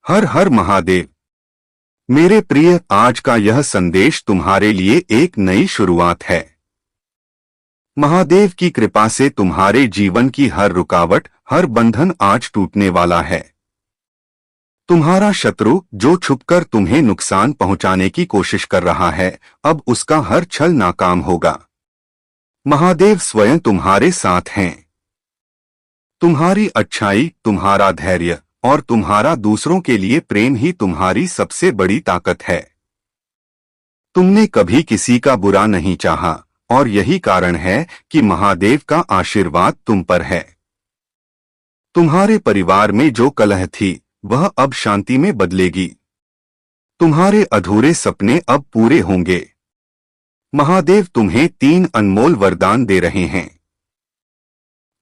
हर हर महादेव। मेरे प्रिय, आज का यह संदेश तुम्हारे लिए एक नई शुरुआत है। महादेव की कृपा से तुम्हारे जीवन की हर रुकावट, हर बंधन आज टूटने वाला है। तुम्हारा शत्रु जो छुपकर तुम्हें नुकसान पहुंचाने की कोशिश कर रहा है, अब उसका हर छल नाकाम होगा। महादेव स्वयं तुम्हारे साथ हैं। तुम्हारी अच्छाई, तुम्हारा धैर्य और तुम्हारा दूसरों के लिए प्रेम ही तुम्हारी सबसे बड़ी ताकत है। तुमने कभी किसी का बुरा नहीं चाहा और यही कारण है कि महादेव का आशीर्वाद तुम पर है। तुम्हारे परिवार में जो कलह थी, वह अब शांति में बदलेगी। तुम्हारे अधूरे सपने अब पूरे होंगे। महादेव तुम्हें 3 अनमोल वरदान दे रहे हैं।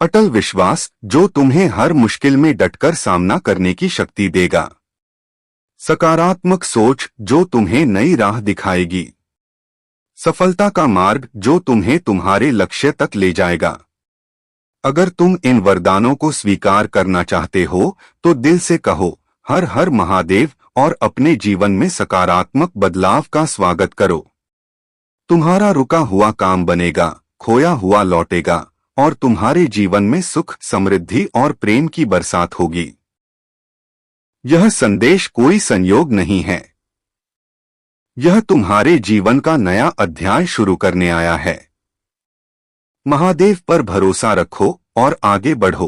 अटल विश्वास, जो तुम्हें हर मुश्किल में डटकर सामना करने की शक्ति देगा। सकारात्मक सोच, जो तुम्हें नई राह दिखाएगी। सफलता का मार्ग, जो तुम्हें तुम्हारे लक्ष्य तक ले जाएगा। अगर तुम इन वरदानों को स्वीकार करना चाहते हो, तो दिल से कहो हर हर महादेव और अपने जीवन में सकारात्मक बदलाव का स्वागत करो। तुम्हारा रुका हुआ काम बनेगा, खोया हुआ लौटेगा और तुम्हारे जीवन में सुख, समृद्धि और प्रेम की बरसात होगी। यह संदेश कोई संयोग नहीं है। यह तुम्हारे जीवन का नया अध्याय शुरू करने आया है। महादेव पर भरोसा रखो और आगे बढ़ो।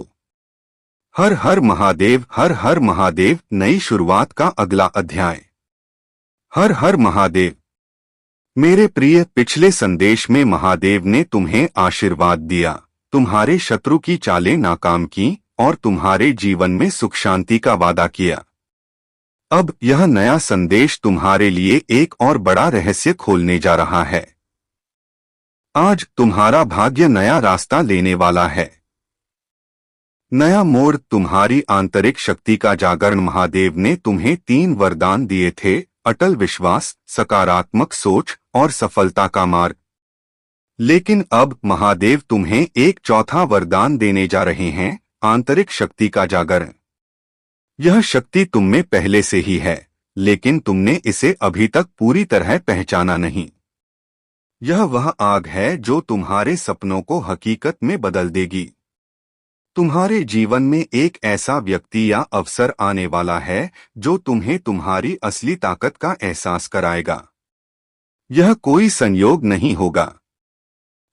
हर हर महादेव, हर हर महादेव। नई शुरुआत का अगला अध्याय। हर हर महादेव। मेरे प्रिय, पिछले संदेश में महादेव ने तुम्हें आशीर्वाद दिया, तुम्हारे शत्रु की चालें नाकाम की और तुम्हारे जीवन में सुख शांति का वादा किया। अब यह नया संदेश तुम्हारे लिए एक और बड़ा रहस्य खोलने जा रहा है। आज तुम्हारा भाग्य नया रास्ता लेने वाला है। नया मोड़, तुम्हारी आंतरिक शक्ति का जागरण। महादेव ने तुम्हें 3 वरदान दिए थे, अटल विश्वास, सकारात्मक सोच और सफलता का मार्ग। लेकिन अब महादेव तुम्हें एक चौथा वरदान देने जा रहे हैं, आंतरिक शक्ति का जागरण। यह शक्ति तुम में पहले से ही है, लेकिन तुमने इसे अभी तक पूरी तरह पहचाना नहीं। यह वह आग है जो तुम्हारे सपनों को हकीकत में बदल देगी। तुम्हारे जीवन में एक ऐसा व्यक्ति या अवसर आने वाला है जो तुम्हें तुम्हारी असली ताकत का एहसास कराएगा। यह कोई संयोग नहीं होगा।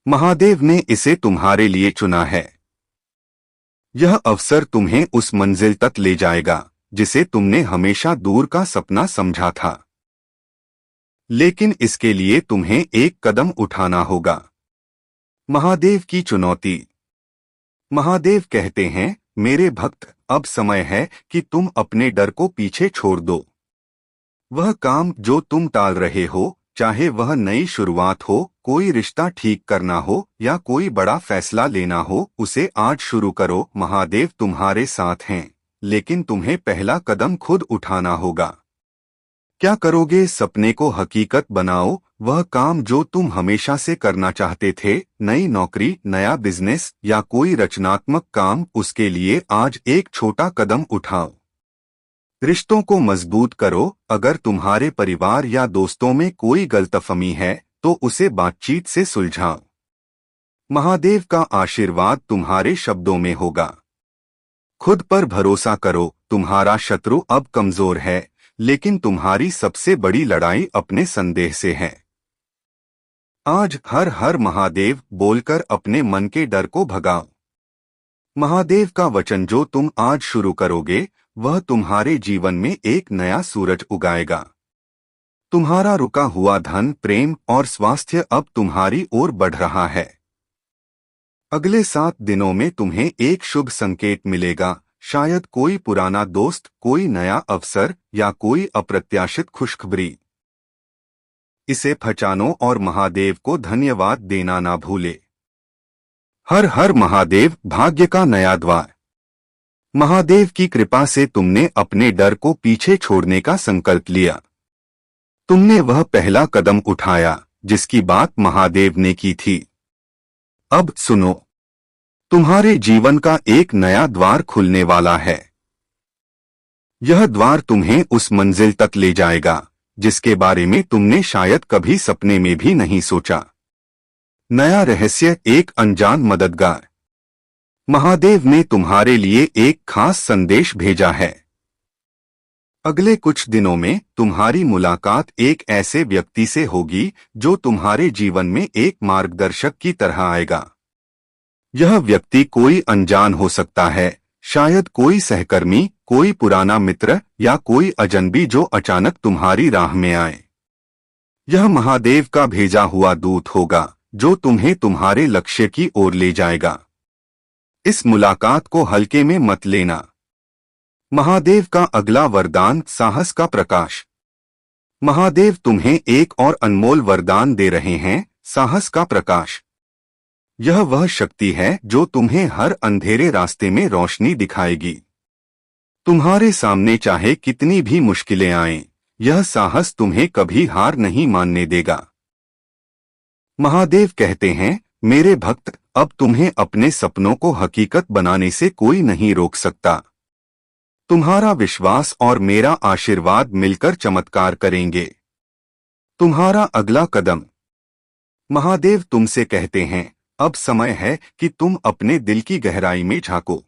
महादेव ने इसे तुम्हारे लिए चुना है। यह अवसर तुम्हें उस मंजिल तक ले जाएगा जिसे तुमने हमेशा दूर का सपना समझा था। लेकिन इसके लिए तुम्हें एक कदम उठाना होगा। महादेव की चुनौती। महादेव कहते हैं, मेरे भक्त, अब समय है कि तुम अपने डर को पीछे छोड़ दो। वह काम जो तुम टाल रहे हो, चाहे वह नई शुरुआत हो, कोई रिश्ता ठीक करना हो या कोई बड़ा फैसला लेना हो, उसे आज शुरू करो। महादेव तुम्हारे साथ हैं, लेकिन तुम्हें पहला कदम खुद उठाना होगा। क्या करोगे? सपने को हकीकत बनाओ। वह काम जो तुम हमेशा से करना चाहते थे, नई नौकरी, नया बिजनेस या कोई रचनात्मक काम, उसके लिए आज एक छोटा कदम उठाओ। रिश्तों को मजबूत करो। अगर तुम्हारे परिवार या दोस्तों में कोई गलतफहमी है, तो उसे बातचीत से सुलझाओ। महादेव का आशीर्वाद तुम्हारे शब्दों में होगा। खुद पर भरोसा करो। तुम्हारा शत्रु अब कमजोर है, लेकिन तुम्हारी सबसे बड़ी लड़ाई अपने संदेह से है। आज हर हर महादेव बोलकर अपने मन के डर को भगाओ। महादेव का वचन जो तुम आज शुरू करोगे, वह तुम्हारे जीवन में एक नया सूरज उगाएगा। तुम्हारा रुका हुआ धन, प्रेम और स्वास्थ्य अब तुम्हारी ओर बढ़ रहा है। अगले 7 दिनों में तुम्हें एक शुभ संकेत मिलेगा। शायद कोई पुराना दोस्त, कोई नया अवसर या कोई अप्रत्याशित खुशखबरी। इसे पहचानो और महादेव को धन्यवाद देना ना भूले। हर हर महादेव। भाग्य का नया द्वार। महादेव की कृपा से तुमने अपने डर को पीछे छोड़ने का संकल्प लिया। तुमने वह पहला कदम उठाया जिसकी बात महादेव ने की थी। अब सुनो, तुम्हारे जीवन का एक नया द्वार खुलने वाला है। यह द्वार तुम्हें उस मंजिल तक ले जाएगा जिसके बारे में तुमने शायद कभी सपने में भी नहीं सोचा। नया रहस्य, एक अनजान मददगार। महादेव ने तुम्हारे लिए एक खास संदेश भेजा है। अगले कुछ दिनों में तुम्हारी मुलाकात एक ऐसे व्यक्ति से होगी जो तुम्हारे जीवन में एक मार्गदर्शक की तरह आएगा। यह व्यक्ति कोई अनजान हो सकता है, शायद कोई सहकर्मी, कोई पुराना मित्र या कोई अजनबी जो अचानक तुम्हारी राह में आए। यह महादेव का भेजा हुआ दूत होगा जो तुम्हें तुम्हारे लक्ष्य की ओर ले जाएगा। इस मुलाकात को हल्के में मत लेना। महादेव का अगला वरदान, साहस का प्रकाश। महादेव तुम्हें एक और अनमोल वरदान दे रहे हैं, साहस का प्रकाश। यह वह शक्ति है जो तुम्हें हर अंधेरे रास्ते में रोशनी दिखाएगी। तुम्हारे सामने चाहे कितनी भी मुश्किलें आएं, यह साहस तुम्हें कभी हार नहीं मानने देगा। महादेव कहते हैं, मेरे भक्त, अब तुम्हें अपने सपनों को हकीकत बनाने से कोई नहीं रोक सकता। तुम्हारा विश्वास और मेरा आशीर्वाद मिलकर चमत्कार करेंगे। तुम्हारा अगला कदम। महादेव तुमसे कहते हैं, अब समय है कि तुम अपने दिल की गहराई में झांको।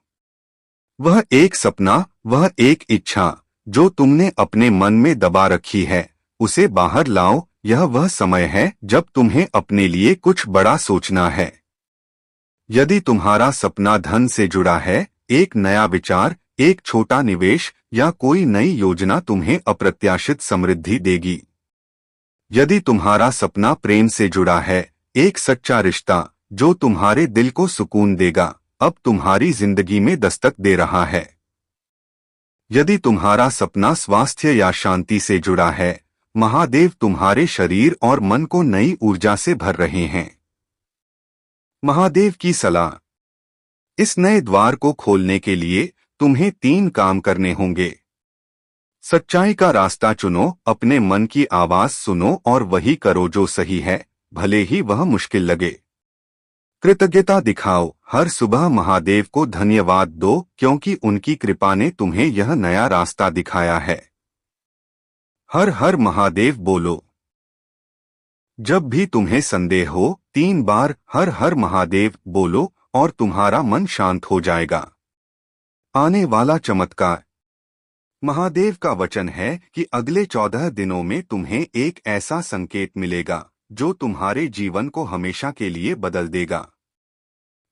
वह एक सपना, वह एक इच्छा जो तुमने अपने मन में दबा रखी है, उसे बाहर लाओ। यह वह समय है जब तुम्हें अपने लिए कुछ बड़ा सोचना है। यदि तुम्हारा सपना धन से जुड़ा है, एक नया विचार, एक छोटा निवेश या कोई नई योजना तुम्हें अप्रत्याशित समृद्धि देगी। यदि तुम्हारा सपना प्रेम से जुड़ा है, एक सच्चा रिश्ता जो तुम्हारे दिल को सुकून देगा, अब तुम्हारी जिंदगी में दस्तक दे रहा है। यदि तुम्हारा सपना स्वास्थ्य या शांति से जुड़ा है, महादेव तुम्हारे शरीर और मन को नई ऊर्जा से भर रहे हैं। महादेव की सलाह। इस नए द्वार को खोलने के लिए तुम्हें 3 काम करने होंगे। सच्चाई का रास्ता चुनो, अपने मन की आवाज सुनो और वही करो जो सही है, भले ही वह मुश्किल लगे। कृतज्ञता दिखाओ, हर सुबह महादेव को धन्यवाद दो क्योंकि उनकी कृपा ने तुम्हें यह नया रास्ता दिखाया है। हर हर महादेव बोलो। जब भी तुम्हें संदेह हो, 3 बार हर हर महादेव बोलो और तुम्हारा मन शांत हो जाएगा। आने वाला चमत्कार। महादेव का वचन है कि अगले 14 दिनों में तुम्हें एक ऐसा संकेत मिलेगा जो तुम्हारे जीवन को हमेशा के लिए बदल देगा।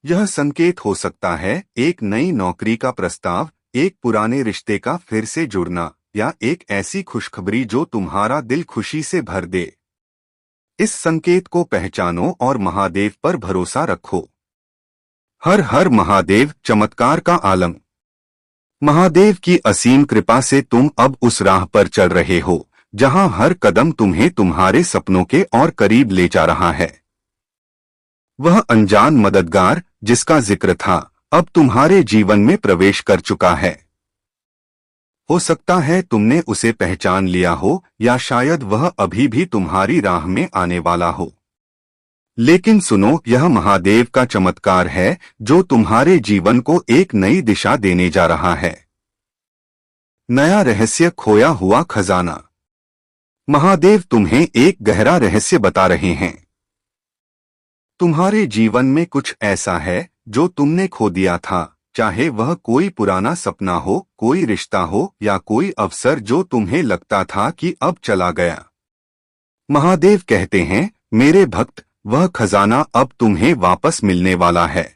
यह संकेत हो सकता है एक नई नौकरी का प्रस्ताव, एक पुराने रिश्ते का फिर से जुड़ना या एक ऐसी खुशखबरी जो तुम्हारा दिल खुशी से भर दे। इस संकेत को पहचानो और महादेव पर भरोसा रखो। हर हर महादेव, चमत्कार का आलम। महादेव की असीम कृपा से तुम अब उस राह पर चल रहे हो जहां हर कदम तुम्हें तुम्हारे सपनों के और करीब ले जा रहा है। वह अनजान मददगार जिसका जिक्र था, अब तुम्हारे जीवन में प्रवेश कर चुका है। हो सकता है तुमने उसे पहचान लिया हो या शायद वह अभी भी तुम्हारी राह में आने वाला हो। लेकिन सुनो, यह महादेव का चमत्कार है जो तुम्हारे जीवन को एक नई दिशा देने जा रहा है। नया रहस्य, खोया हुआ खजाना। महादेव तुम्हें एक गहरा रहस्य बता रहे हैं। तुम्हारे जीवन में कुछ ऐसा है जो तुमने खो दिया था, चाहे वह कोई पुराना सपना हो, कोई रिश्ता हो या कोई अवसर जो तुम्हें लगता था कि अब चला गया। महादेव कहते हैं, मेरे भक्त, वह खजाना अब तुम्हें वापस मिलने वाला है।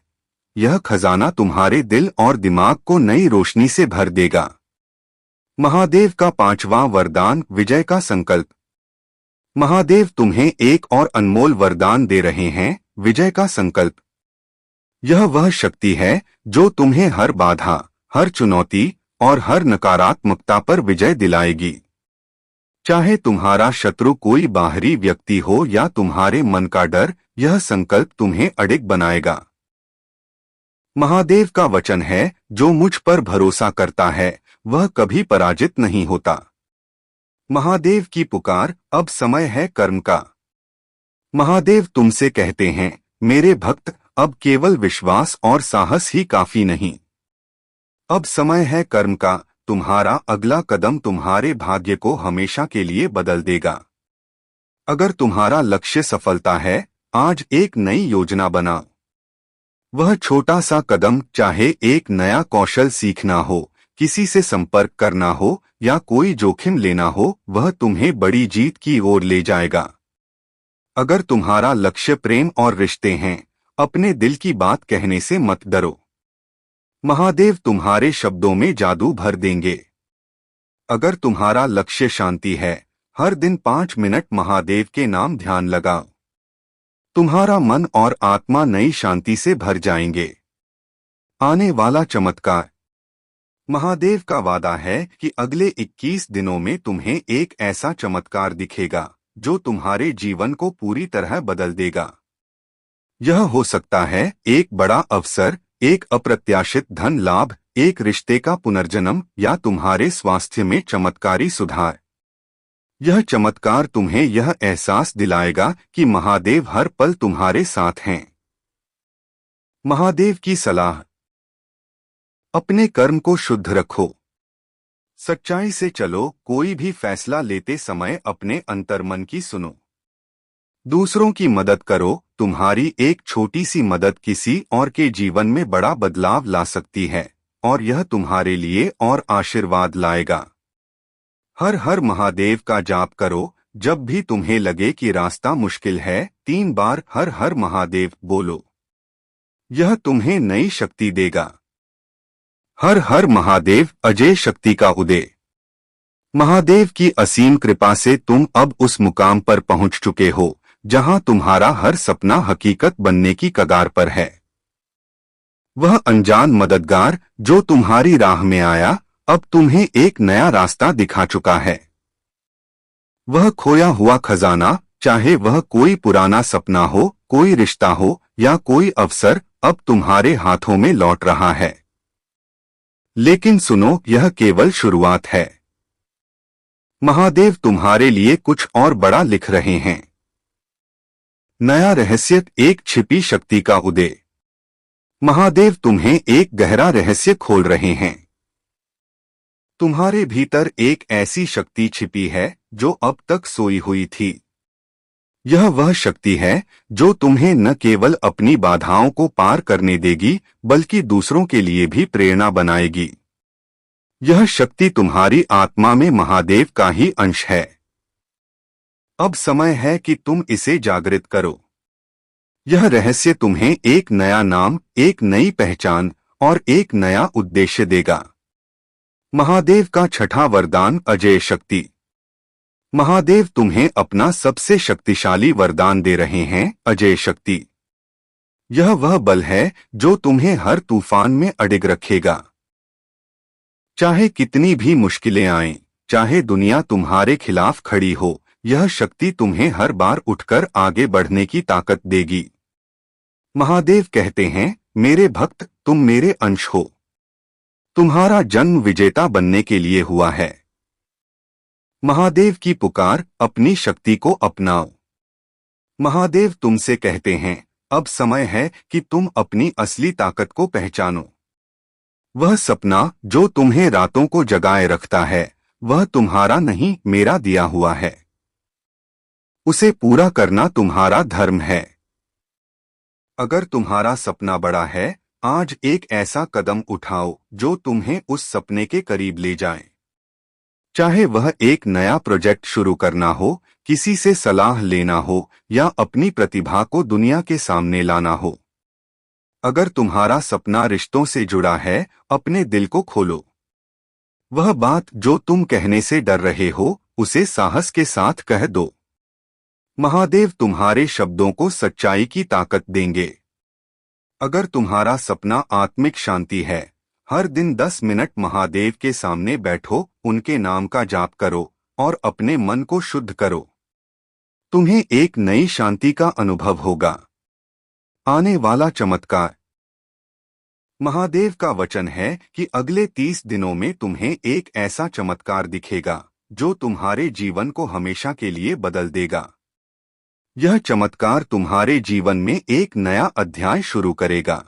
यह खजाना तुम्हारे दिल और दिमाग को नई रोशनी से भर देगा। महादेव का 5वां वरदान, विजय का संकल्प। महादेव तुम्हें एक और अनमोल वरदान दे रहे हैं, विजय का संकल्प। यह वह शक्ति है जो तुम्हें हर बाधा, हर चुनौती और हर नकारात्मकता पर विजय दिलाएगी। चाहे तुम्हारा शत्रु कोई बाहरी व्यक्ति हो या तुम्हारे मन का डर, यह संकल्प तुम्हें अडिग बनाएगा। महादेव का वचन है, जो मुझ पर भरोसा करता है वह कभी पराजित नहीं होता। महादेव की पुकार, अब समय है कर्म का। महादेव तुमसे कहते हैं, मेरे भक्त, अब केवल विश्वास और साहस ही काफी नहीं। अब समय है कर्म का। तुम्हारा अगला कदम तुम्हारे भाग्य को हमेशा के लिए बदल देगा। अगर तुम्हारा लक्ष्य सफलता है, आज एक नई योजना बनाओ। वह छोटा सा कदम, चाहे एक नया कौशल सीखना हो, किसी से संपर्क करना हो या कोई जोखिम लेना हो, वह तुम्हें बड़ी जीत की ओर ले जाएगा। अगर तुम्हारा लक्ष्य प्रेम और रिश्ते हैं, अपने दिल की बात कहने से मत डरो। महादेव तुम्हारे शब्दों में जादू भर देंगे। अगर तुम्हारा लक्ष्य शांति है, हर दिन 5 मिनट महादेव के नाम ध्यान लगाओ। तुम्हारा मन और आत्मा नई शांति से भर जाएंगे। आने वाला चमत्कार। महादेव का वादा है कि अगले 21 दिनों में तुम्हें एक ऐसा चमत्कार दिखेगा जो तुम्हारे जीवन को पूरी तरह बदल देगा। यह हो सकता है एक बड़ा अवसर, एक अप्रत्याशित धन लाभ, एक रिश्ते का पुनर्जन्म या तुम्हारे स्वास्थ्य में चमत्कारी सुधार। यह चमत्कार तुम्हें यह एहसास दिलाएगा कि महादेव हर पल तुम्हारे साथ हैं। महादेव की सलाह। अपने कर्म को शुद्ध रखो, सच्चाई से चलो। कोई भी फैसला लेते समय अपने अंतर्मन की सुनो। दूसरों की मदद करो। तुम्हारी एक छोटी सी मदद किसी और के जीवन में बड़ा बदलाव ला सकती है और यह तुम्हारे लिए और आशीर्वाद लाएगा। हर हर महादेव का जाप करो। जब भी तुम्हें लगे कि रास्ता मुश्किल है, 3 बार हर हर महादेव बोलो। यह तुम्हें नई शक्ति देगा। हर हर महादेव, अजय शक्ति का उदय। महादेव की असीम कृपा से तुम अब उस मुकाम पर पहुंच चुके हो जहां तुम्हारा हर सपना हकीकत बनने की कगार पर है। वह अनजान मददगार जो तुम्हारी राह में आया, अब तुम्हें एक नया रास्ता दिखा चुका है। वह खोया हुआ खजाना, चाहे वह कोई पुराना सपना हो, कोई रिश्ता हो या कोई अवसर, अब तुम्हारे हाथों में लौट रहा है। लेकिन सुनो, यह केवल शुरुआत है। महादेव तुम्हारे लिए कुछ और बड़ा लिख रहे हैं। नया रहस्य, एक छिपी शक्ति का उदय। महादेव तुम्हें एक गहरा रहस्य खोल रहे हैं। तुम्हारे भीतर एक ऐसी शक्ति छिपी है जो अब तक सोई हुई थी। यह वह शक्ति है जो तुम्हें न केवल अपनी बाधाओं को पार करने देगी, बल्कि दूसरों के लिए भी प्रेरणा बनाएगी। यह शक्ति तुम्हारी आत्मा में महादेव का ही अंश है। अब समय है कि तुम इसे जागृत करो। यह रहस्य तुम्हें एक नया नाम, एक नई पहचान और एक नया उद्देश्य देगा। महादेव का छठा वरदान, अजय शक्ति। महादेव तुम्हें अपना सबसे शक्तिशाली वरदान दे रहे हैं, अजय शक्ति। यह वह बल है जो तुम्हें हर तूफान में अडिग रखेगा। चाहे कितनी भी मुश्किलें आएं, चाहे दुनिया तुम्हारे खिलाफ खड़ी हो, यह शक्ति तुम्हें हर बार उठकर आगे बढ़ने की ताकत देगी। महादेव कहते हैं, मेरे भक्त, तुम मेरे अंश हो। तुम्हारा जन्म विजेता बनने के लिए हुआ है। महादेव की पुकार, अपनी शक्ति को अपनाओ। महादेव तुमसे कहते हैं, अब समय है कि तुम अपनी असली ताकत को पहचानो। वह सपना जो तुम्हें रातों को जगाए रखता है, वह तुम्हारा नहीं, मेरा दिया हुआ है। उसे पूरा करना तुम्हारा धर्म है। अगर तुम्हारा सपना बड़ा है, आज एक ऐसा कदम उठाओ जो तुम्हें उस सपने के करीब ले जाए। चाहे वह एक नया प्रोजेक्ट शुरू करना हो, किसी से सलाह लेना हो या अपनी प्रतिभा को दुनिया के सामने लाना हो। अगर तुम्हारा सपना रिश्तों से जुड़ा है, अपने दिल को खोलो। वह बात जो तुम कहने से डर रहे हो, उसे साहस के साथ कह दो। महादेव तुम्हारे शब्दों को सच्चाई की ताकत देंगे। अगर तुम्हारा सपना आत्मिक शांति है, हर दिन 10 मिनट महादेव के सामने बैठो, उनके नाम का जाप करो और अपने मन को शुद्ध करो। तुम्हें एक नई शांति का अनुभव होगा। आने वाला चमत्कार। महादेव का वचन है कि अगले 30 दिनों में तुम्हें एक ऐसा चमत्कार दिखेगा जो तुम्हारे जीवन को हमेशा के लिए बदल देगा। यह चमत्कार तुम्हारे जीवन में एक नया अध्याय शुरू करेगा।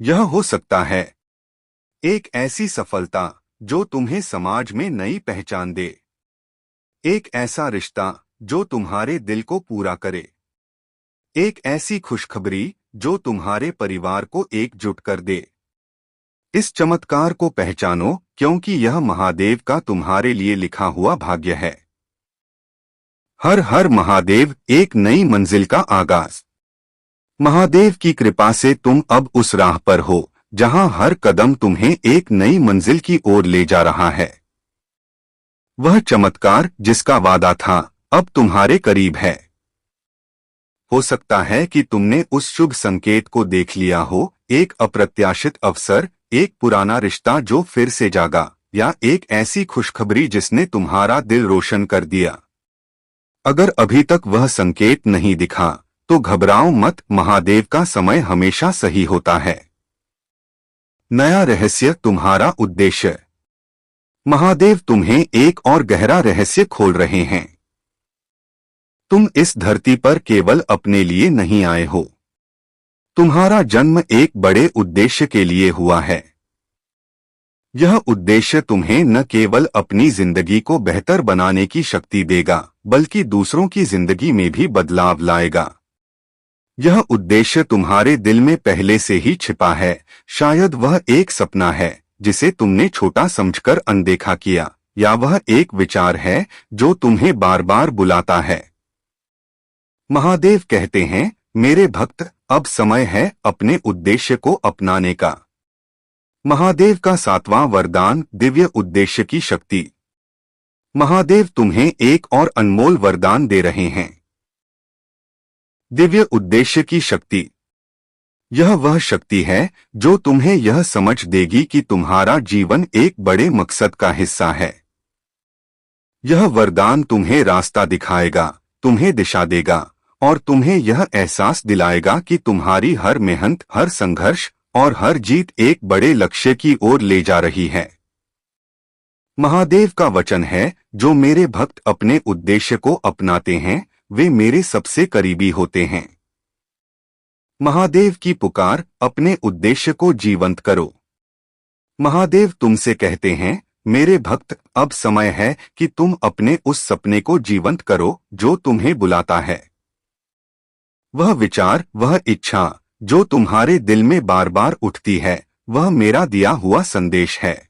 यह हो सकता है एक ऐसी सफलता जो तुम्हें समाज में नई पहचान दे। एक ऐसा रिश्ता जो तुम्हारे दिल को पूरा करे। एक ऐसी खुशखबरी जो तुम्हारे परिवार को एकजुट कर दे। इस चमत्कार को पहचानो, क्योंकि यह महादेव का तुम्हारे लिए लिखा हुआ भाग्य है। हर हर महादेव, एक नई मंजिल का आगाज। महादेव की कृपा से तुम अब उस राह पर हो जहां हर कदम तुम्हें एक नई मंजिल की ओर ले जा रहा है। वह चमत्कार जिसका वादा था, अब तुम्हारे करीब है। हो सकता है कि तुमने उस शुभ संकेत को देख लिया हो, एक अप्रत्याशित अवसर, एक पुराना रिश्ता जो फिर से जागा, या एक ऐसी खुशखबरी जिसने तुम्हारा दिल रोशन कर दिया। अगर अभी तक वह संकेत नहीं दिखा तो घबराओ मत, महादेव का समय हमेशा सही होता है। नया रहस्य, तुम्हारा उद्देश्य। महादेव तुम्हें एक और गहरा रहस्य खोल रहे हैं। तुम इस धरती पर केवल अपने लिए नहीं आए हो। तुम्हारा जन्म एक बड़े उद्देश्य के लिए हुआ है। यह उद्देश्य तुम्हें न केवल अपनी जिंदगी को बेहतर बनाने की शक्ति देगा, बल्कि दूसरों की जिंदगी में भी बदलाव लाएगा। यह उद्देश्य तुम्हारे दिल में पहले से ही छिपा है। शायद वह एक सपना है जिसे तुमने छोटा समझकर अनदेखा किया, या वह एक विचार है जो तुम्हें बार बार बुलाता है। महादेव कहते हैं, मेरे भक्त, अब समय है अपने उद्देश्य को अपनाने का। महादेव का 7वां वरदान, दिव्य उद्देश्य की शक्ति। महादेव तुम्हें एक और अनमोल वरदान दे रहे हैं, दिव्य उद्देश्य की शक्ति। यह वह शक्ति है जो तुम्हें यह समझ देगी कि तुम्हारा जीवन एक बड़े मकसद का हिस्सा है। यह वरदान तुम्हें रास्ता दिखाएगा, तुम्हें दिशा देगा, और तुम्हें यह एहसास दिलाएगा कि तुम्हारी हर मेहनत, हर संघर्ष और हर जीत एक बड़े लक्ष्य की ओर ले जा रही है। महादेव का वचन है, जो मेरे भक्त अपने उद्देश्य को अपनाते हैं, वे मेरे सबसे करीबी होते हैं। महादेव की पुकार, अपने उद्देश्य को जीवंत करो। महादेव तुमसे कहते हैं, मेरे भक्त, अब समय है कि तुम अपने उस सपने को जीवंत करो जो तुम्हें बुलाता है। वह विचार, वह इच्छा जो तुम्हारे दिल में बार बार उठती है, वह मेरा दिया हुआ संदेश है।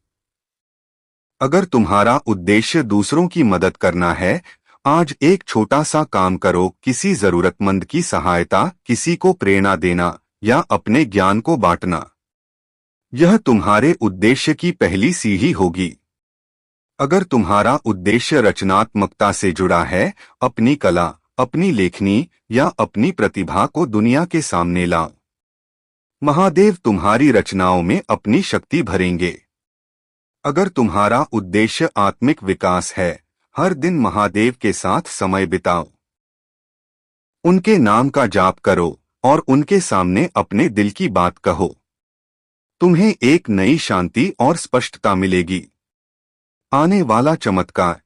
अगर तुम्हारा उद्देश्य दूसरों की मदद करना है, आज एक छोटा सा काम करो। किसी जरूरतमंद की सहायता, किसी को प्रेरणा देना, या अपने ज्ञान को बांटना। यह तुम्हारे उद्देश्य की पहली सीढ़ी होगी। अगर तुम्हारा उद्देश्य रचनात्मकता से जुड़ा है, अपनी कला, अपनी लेखनी या अपनी प्रतिभा को दुनिया के सामने लाओ। महादेव तुम्हारी रचनाओं में अपनी शक्ति भरेंगे। अगर तुम्हारा उद्देश्य आत्मिक विकास है, हर दिन महादेव के साथ समय बिताओ। उनके नाम का जाप करो और उनके सामने अपने दिल की बात कहो। तुम्हें एक नई शांति और स्पष्टता मिलेगी। आने वाला चमत्कार।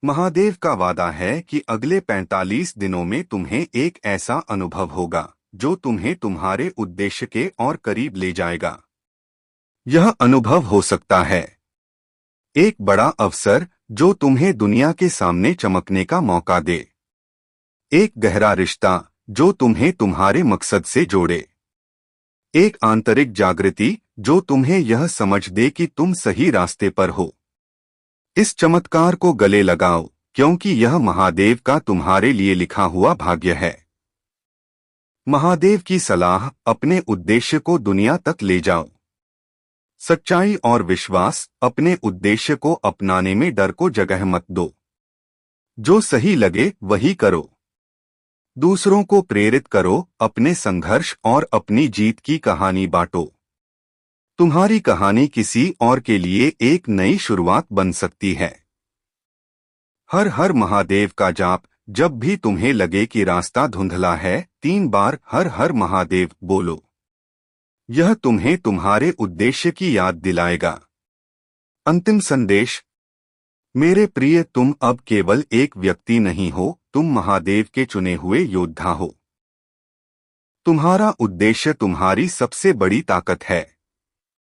महादेव का वादा है कि अगले 45 दिनों में तुम्हें एक ऐसा अनुभव होगा जो तुम्हें तुम्हारे उद्देश्य के और करीब ले जाएगा। यह अनुभव हो सकता है एक बड़ा अवसर जो तुम्हें दुनिया के सामने चमकने का मौका दे, एक गहरा रिश्ता जो तुम्हें तुम्हारे मकसद से जोड़े, एक आंतरिक जागृति जो तुम्हें यह समझ दे कि तुम सही रास्ते पर हो। इस चमत्कार को गले लगाओ, क्योंकि यह महादेव का तुम्हारे लिए लिखा हुआ भाग्य है। महादेव की सलाह, अपने उद्देश्य को दुनिया तक ले जाओ। सच्चाई और विश्वास, अपने उद्देश्य को अपनाने में डर को जगह मत दो। जो सही लगे वही करो। दूसरों को प्रेरित करो, अपने संघर्ष और अपनी जीत की कहानी बांटो। तुम्हारी कहानी किसी और के लिए एक नई शुरुआत बन सकती है। हर हर महादेव का जाप। जब भी तुम्हें लगे कि रास्ता धुंधला है, 3 बार हर हर महादेव बोलो। यह तुम्हें तुम्हारे उद्देश्य की याद दिलाएगा। अंतिम संदेश। मेरे प्रिय, तुम अब केवल एक व्यक्ति नहीं हो, तुम महादेव के चुने हुए योद्धा हो। तुम्हारा उद्देश्य तुम्हारी सबसे बड़ी ताकत है।